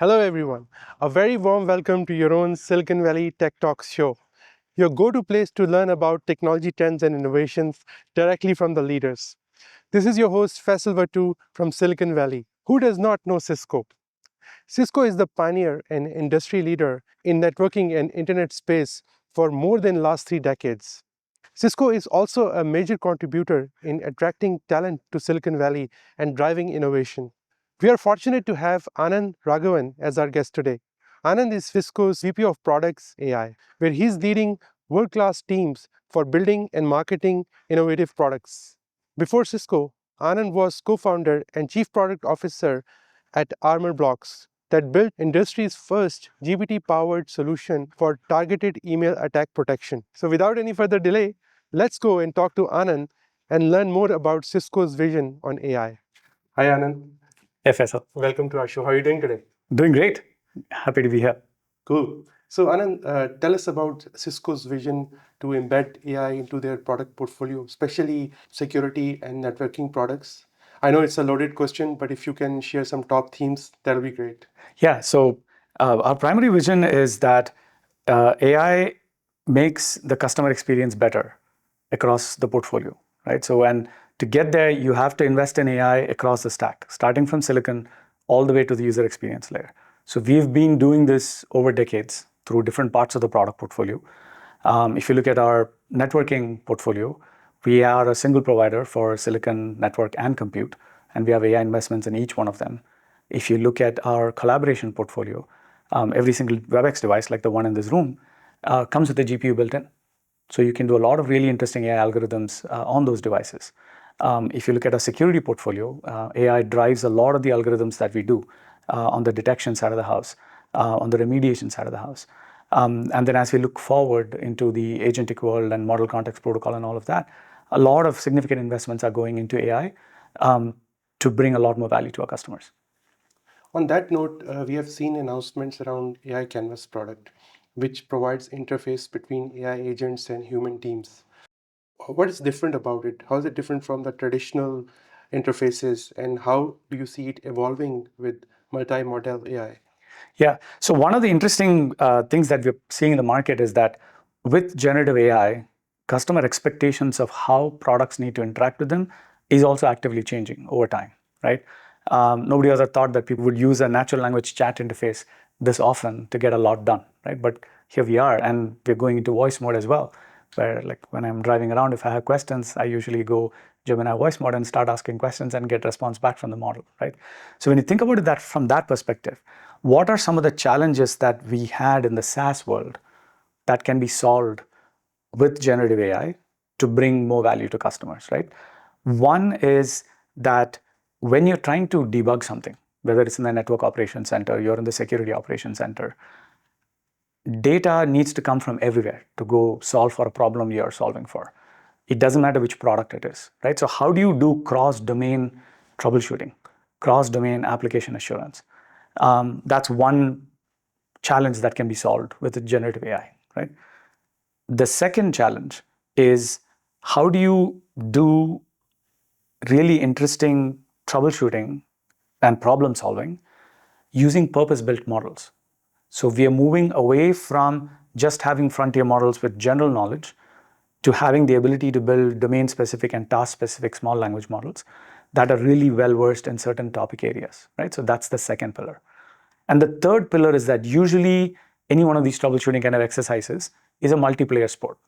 Hello everyone, a very warm welcome to your own Silicon Valley Tech Talks show, your go-to place to learn about technology trends and innovations directly from the leaders. This is your host Faisal Vatu from Silicon Valley. Who does not know Cisco? Cisco is the pioneer and industry leader in networking and internet space for more than last 3 decades. Cisco is also a major contributor in attracting talent to Silicon Valley and driving innovation. We are fortunate to have Anand Raghavan as our guest today. Anand is Cisco's VP of Products AI, where he's leading world-class teams for building and marketing innovative products. Before Cisco, Anand was co-founder and chief product officer at Armor Blocks that built industry's first GPT-powered solution for targeted email attack protection. So without any further delay, let's go and talk to Anand and learn more about Cisco's vision on AI. Hi Anand. Hey, Faisal. Welcome to our show. How are you doing today? Doing great. Happy to be here. Cool. So Anand, tell us about Cisco's vision to embed AI into their product portfolio, especially security and networking products. I know it's a loaded question, but if you can share some top themes, that'll be great. Yeah, so our primary vision is that AI makes the customer experience better across the portfolio, right? So, and to get there, you have to invest in AI across the stack, starting from silicon all the way to the user experience layer. So we've been doing this over decades through different parts of the product portfolio. If you look at our networking portfolio, we are a single provider for silicon, network, and compute, and we have AI investments in each one of them. If you look at our collaboration portfolio, every single WebEx device, like the one in this room, comes with a GPU built in. So you can do a lot of really interesting AI algorithms on those devices. If you look at our security portfolio, AI drives a lot of the algorithms that we do on the detection side of the house, on the remediation side of the house. And then as we look forward into the agentic world and model context protocol and all of that, a lot of significant investments are going into AI to bring a lot more value to our customers. On that note, we have seen announcements around AI Canvas product, which provides interface between AI agents and human teams. What is different about it? How is it different from the traditional interfaces, and how do you see it evolving with multi-model AI? Yeah, so one of the interesting things that we're seeing in the market is that with generative AI, customer expectations of how products need to interact with them is also actively changing over time, right? Nobody ever thought that people would use a natural language chat interface this often to get a lot done, right? But here we are, and we're going into voice mode as well, where like when I'm driving around, if I have questions, I usually go Gemini voice mode and start asking questions and get response back from the model, right? So when you think about it that from that perspective, what are some of the challenges that we had in the SaaS world that can be solved with generative AI to bring more value to customers, right? One is that when you're trying to debug something, whether it's in the network operations center, you're in the security operations center, data needs to come from everywhere to go solve for a problem you're solving for. It doesn't matter which product it is, right? So how do you do cross-domain troubleshooting, cross-domain application assurance? That's one challenge that can be solved with generative AI, right? The second challenge is how do you do really interesting troubleshooting and problem solving using purpose-built models. So we are moving away from just having frontier models with general knowledge to having the ability to build domain-specific and task-specific small language models that are really well-versed in certain topic areas, right? So that's the second pillar. And the third pillar is that usually any one of these troubleshooting kind of exercises is a multiplayer sport.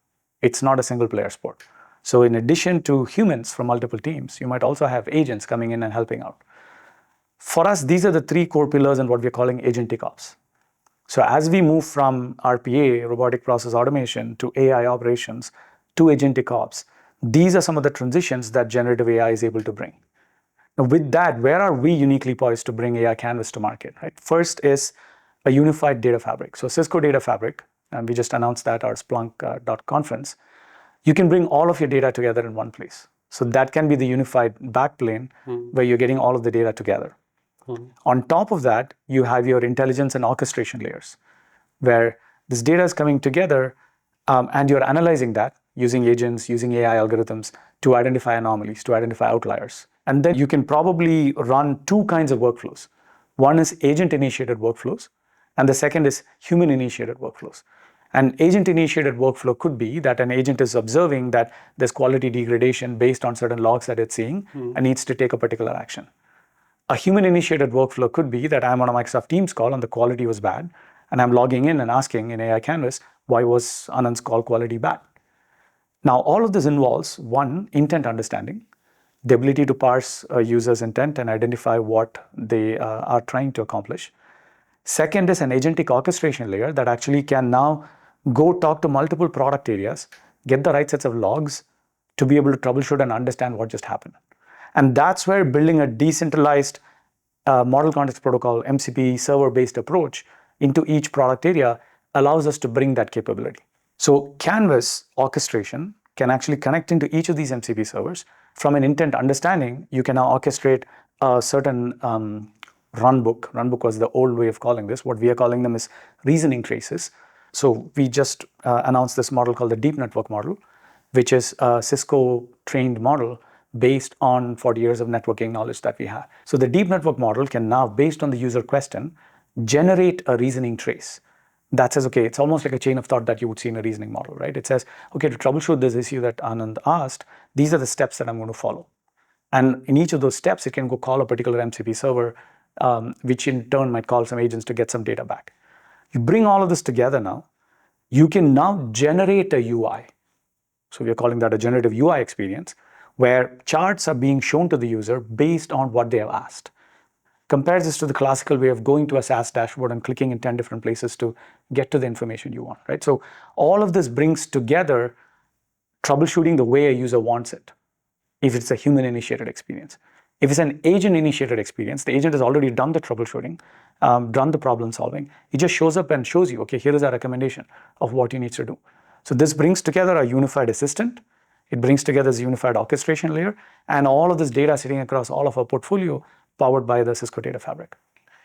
It's not a single player sport. So in addition to humans from multiple teams, you might also have agents coming in and helping out. For us, these are the three core pillars in what we're calling agentic ops. So as we move from RPA, robotic process automation, to AI operations, to agentic ops, these are some of the transitions that generative AI is able to bring. Now with that, where are we uniquely poised to bring AI Canvas to market, right? First is a unified data fabric. So Cisco Data Fabric, and we just announced that at our Splunk.conference, you can bring all of your data together in one place. So that can be the unified backplane where you're getting all of the data together. On top of that, you have your intelligence and orchestration layers, where this data is coming together and you're analyzing that using agents, using AI algorithms to identify anomalies, to identify outliers. And then you can probably run two kinds of workflows. One is agent-initiated workflows, and the second is human-initiated workflows. An agent-initiated workflow could be that an agent is observing that there's quality degradation based on certain logs that it's seeing and needs to take a particular action. A human-initiated workflow could be that I'm on a Microsoft Teams call and the quality was bad, and I'm logging in and asking in AI Canvas, why was Anand's call quality bad? Now, all of this involves, one, intent understanding, the ability to parse a user's intent and identify what they are trying to accomplish. Second is an agentic orchestration layer that actually can now go talk to multiple product areas, get the right sets of logs to be able to troubleshoot and understand what just happened. And that's where building a decentralized model context protocol, MCP server-based approach into each product area allows us to bring that capability. So Canvas orchestration can actually connect into each of these MCP servers. From an intent understanding, you can now orchestrate a certain runbook. Runbook was the old way of calling this. What we are calling them is reasoning traces. So we just announced this model called the deep network model, which is a Cisco trained model based on 40 years of networking knowledge that we have. So the deep network model can now, based on the user question, generate a reasoning trace that says, okay, it's almost like a chain of thought that you would see in a reasoning model, right? It says, okay, to troubleshoot this issue that Anand asked, these are the steps that I'm going to follow. And in each of those steps, it can go call a particular MCP server, which in turn might call some agents to get some data back. You bring all of this together now, you can now generate a UI. So we are calling that a generative UI experience, where charts are being shown to the user based on what they have asked. Compare this to the classical way of going to a SaaS dashboard and clicking in 10 different places to get to the information you want, right? So all of this brings together troubleshooting the way a user wants it, if it's a human-initiated experience. If it's an agent-initiated experience, the agent has already done the troubleshooting, done the problem solving. It just shows up and shows you, okay, here is a recommendation of what you need to do. So this brings together a unified assistant. It brings together this unified orchestration layer, and all of this data sitting across all of our portfolio powered by the Cisco Data Fabric.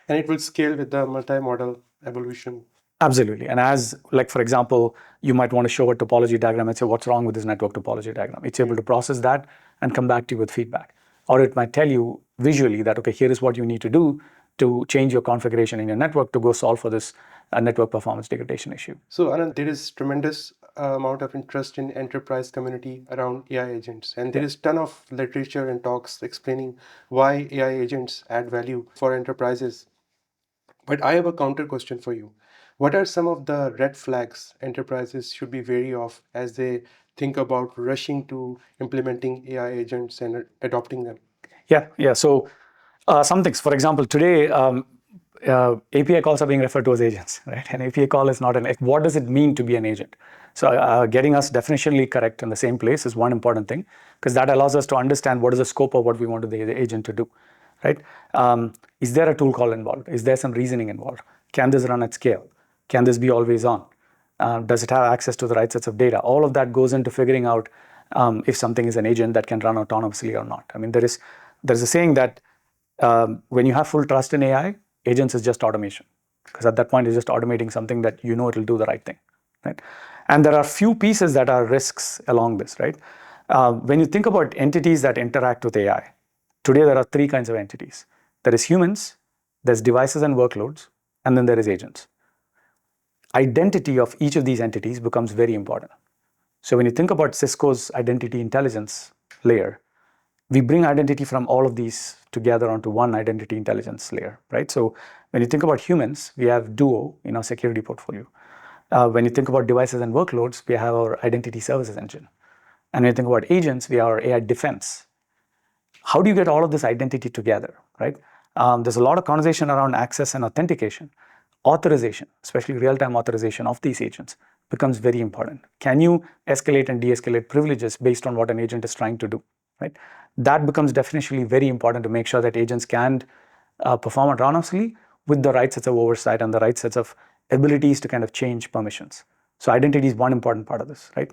And it will scale with the multi-model evolution. Absolutely. And as, like, for example, you might want to show a topology diagram and say, what's wrong with this network topology diagram? It's able to process that and come back to you with feedback. Or it might tell you visually that, okay, here is what you need to do to change your configuration in your network to go solve for this network performance degradation issue. So Anand, there is tremendous amount of interest in enterprise community around AI agents, and there is ton of literature and talks explaining why AI agents add value for enterprises. But I have a counter question for you. What are some of the red flags enterprises should be wary of as they think about rushing to implementing AI agents and adopting them? Yeah. So some things, for example, today API calls are being referred to as agents, right? An API call is not an. What does it mean to be an agent? So getting us definitionally correct in the same place is one important thing, because that allows us to understand what is the scope of what we want the agent to do, right? Is there a tool call involved? Is there some reasoning involved? Can this run at scale? Can this be always on? Does it have access to the right sets of data? All of that goes into figuring out if something is an agent that can run autonomously or not. I mean, there's a saying that when you have full trust in AI, agents is just automation, because at that point it's just automating something that you know it will do the right thing, right? And there are few pieces that are risks along this, right? When you think about entities that interact with AI, today there are three kinds of entities. There is humans, there's devices and workloads, and then there is agents. Identity of each of these entities becomes very important. So when you think about Cisco's identity intelligence layer, we bring identity from all of these together onto one identity intelligence layer, right? So when you think about humans, we have Duo in our security portfolio. When you think about devices and workloads, we have our identity services engine. And when you think about agents, we have our AI defense. How do you get all of this identity together, right? There's a lot of conversation around access and authentication. Authorization, especially real-time authorization of these agents, becomes very important. Can you escalate and de-escalate privileges based on what an agent is trying to do, right? That becomes definitionally very important to make sure that agents can perform autonomously with the right sets of oversight and the right sets of abilities to kind of change permissions. So identity is one important part of this, right?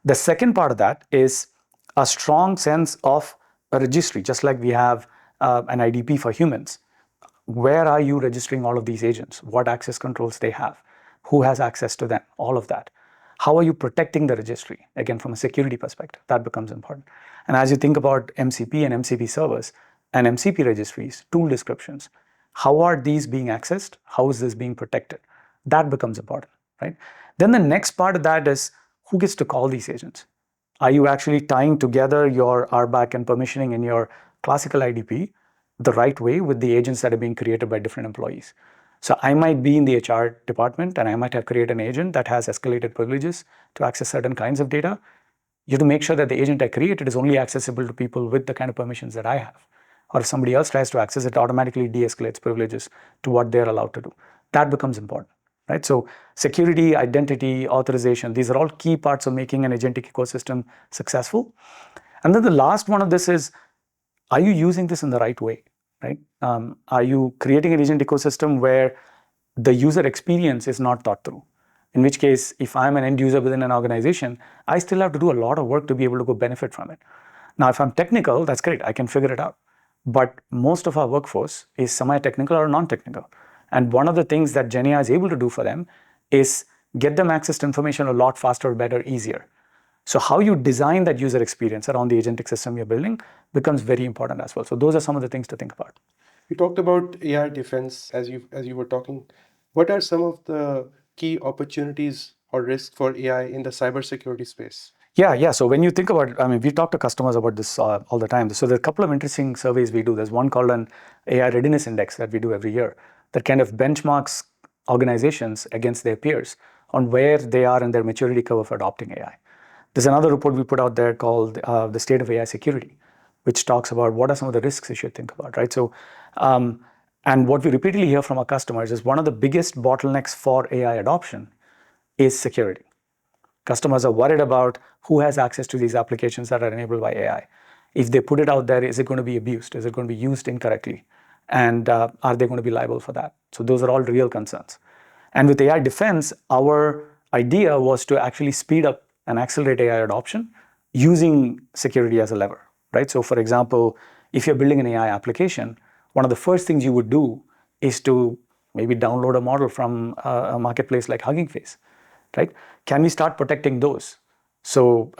The second part of that is a strong sense of a registry, just like we have an IDP for humans. Where are you registering all of these agents? What access controls they have? Who has access to them? All of that. How are you protecting the registry? Again, from a security perspective, that becomes important. And as you think about MCP and MCP servers and MCP registries, tool descriptions, How are these being accessed? How is this being protected? That becomes important, right? Then the next part of that is who gets to call these agents? Are you actually tying together your RBAC and permissioning in your classical IDP the right way with the agents that are being created by different employees? So I might be in the HR department and I might have created an agent that has escalated privileges to access certain kinds of data. You have to make sure that the agent I created is only accessible to people with the kind of permissions that I have. Or if somebody else tries to access it, automatically de-escalates privileges to what they're allowed to do. That becomes important, right? So security, identity, authorization, these are all key parts of making an agentic ecosystem successful. And then the last one of this is, are you using this in the right way, right? Are you creating an agent ecosystem where the user experience is not thought through? In which case, if I'm an end user within an organization, I still have to do a lot of work to be able to go benefit from it. Now, if I'm technical, that's great. I can figure it out. But most of our workforce is semi-technical or non-technical. And one of the things that GenAI is able to do for them is get them access to information a lot faster, better, easier. So how you design that user experience around the agentic system you're building becomes very important as well. So those are some of the things to think about. You talked about AI defense as you were talking. What are some of the key opportunities or risks for AI in the cybersecurity space? Yeah. So when you think about it, I mean, we talk to customers about this all the time. So there are a couple of interesting surveys we do. There's one called an AI readiness index that we do every year that kind of benchmarks organizations against their peers on where they are in their maturity curve of adopting AI. There's another report we put out there called the State of AI Security, which talks about what are some of the risks you should think about, right? So, and what we repeatedly hear from our customers is one of the biggest bottlenecks for AI adoption is security. Customers are worried about who has access to these applications that are enabled by AI. If they put it out there, is it going to be abused? Is it going to be used incorrectly? And are they going to be liable for that? So those are all real concerns. And with AI defense, our idea was to actually speed up and accelerate AI adoption using security as a lever, right? So for example, if you're building an AI application, one of the first things you would do is to maybe download a model from a marketplace like Hugging Face, right? Can we start protecting those? So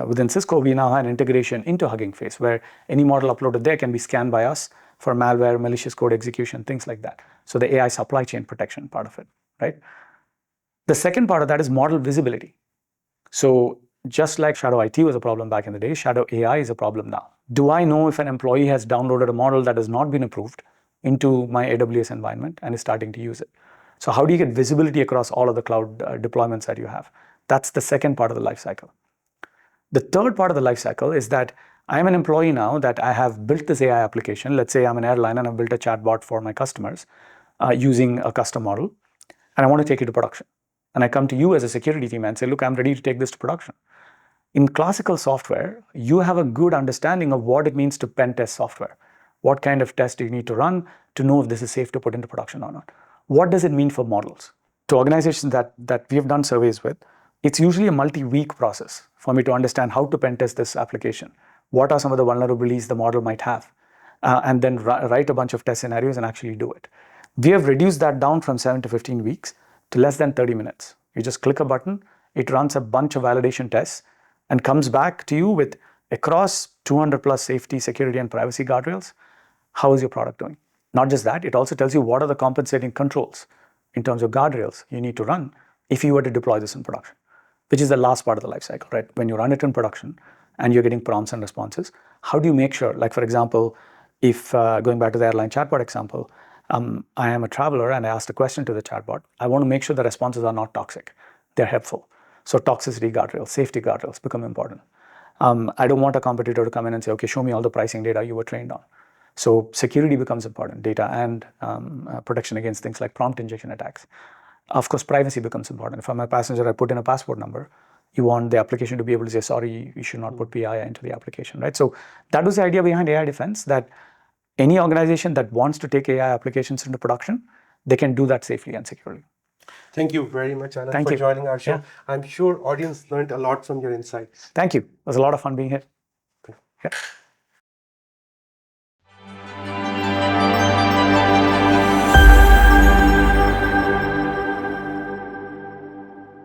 within Cisco, we now have an integration into Hugging Face where any model uploaded there can be scanned by us for malware, malicious code execution, things like that. So the AI supply chain protection part of it, right? The second part of that is model visibility. So just like Shadow IT was a problem back in the day, Shadow AI is a problem now. Do I know if an employee has downloaded a model that has not been approved into my AWS environment and is starting to use it? So how do you get visibility across all of the cloud deployments that you have? That's the second part of the life cycle. The third part of the life cycle is that I'm an employee now that I have built this AI application. Let's say I'm an airline and I've built a chatbot for my customers using a custom model, and I want to take it to production. And I come to you as a security team and say, look, I'm ready to take this to production. In classical software, you have a good understanding of what it means to pen test software. What kind of test do you need to run to know if this is safe to put into production or not? What does it mean for models? To organizations that we have done surveys with, it's usually a multi-week process for me to understand how to pen test this application. What are some of the vulnerabilities the model might have? And then write a bunch of test scenarios and actually do it. We have reduced that down from 7 to 15 weeks to less than 30 minutes. You just click a button, it runs a bunch of validation tests and comes back to you with across 200 plus safety, security, and privacy guardrails. How is your product doing? Not just that, it also tells you what are the compensating controls in terms of guardrails you need to run if you were to deploy this in production, which is the last part of the life cycle, right? When you run it in production and you're getting prompts and responses, how do you make sure, like for example, if going back to the airline chatbot example, I am a traveler and I asked a question to the chatbot, I want to make sure the responses are not toxic, they're helpful. So toxicity guardrails, safety guardrails become important. I don't want a competitor to come in and say, okay, show me all the pricing data you were trained on. So security becomes important, data and protection against things like prompt injection attacks. Of course, privacy becomes important. If I'm a passenger, I put in a passport number. You want the application to be able to say, sorry, you should not put PII into the application, right? So that was the idea behind AI defense, that any organization that wants to take AI applications into production, they can do that safely and securely. Thank you very much, Anand, Thank for you. joining our show. Yeah. I'm sure audience learned a lot from your insights. Thank you. It was a lot of fun being here. Yeah.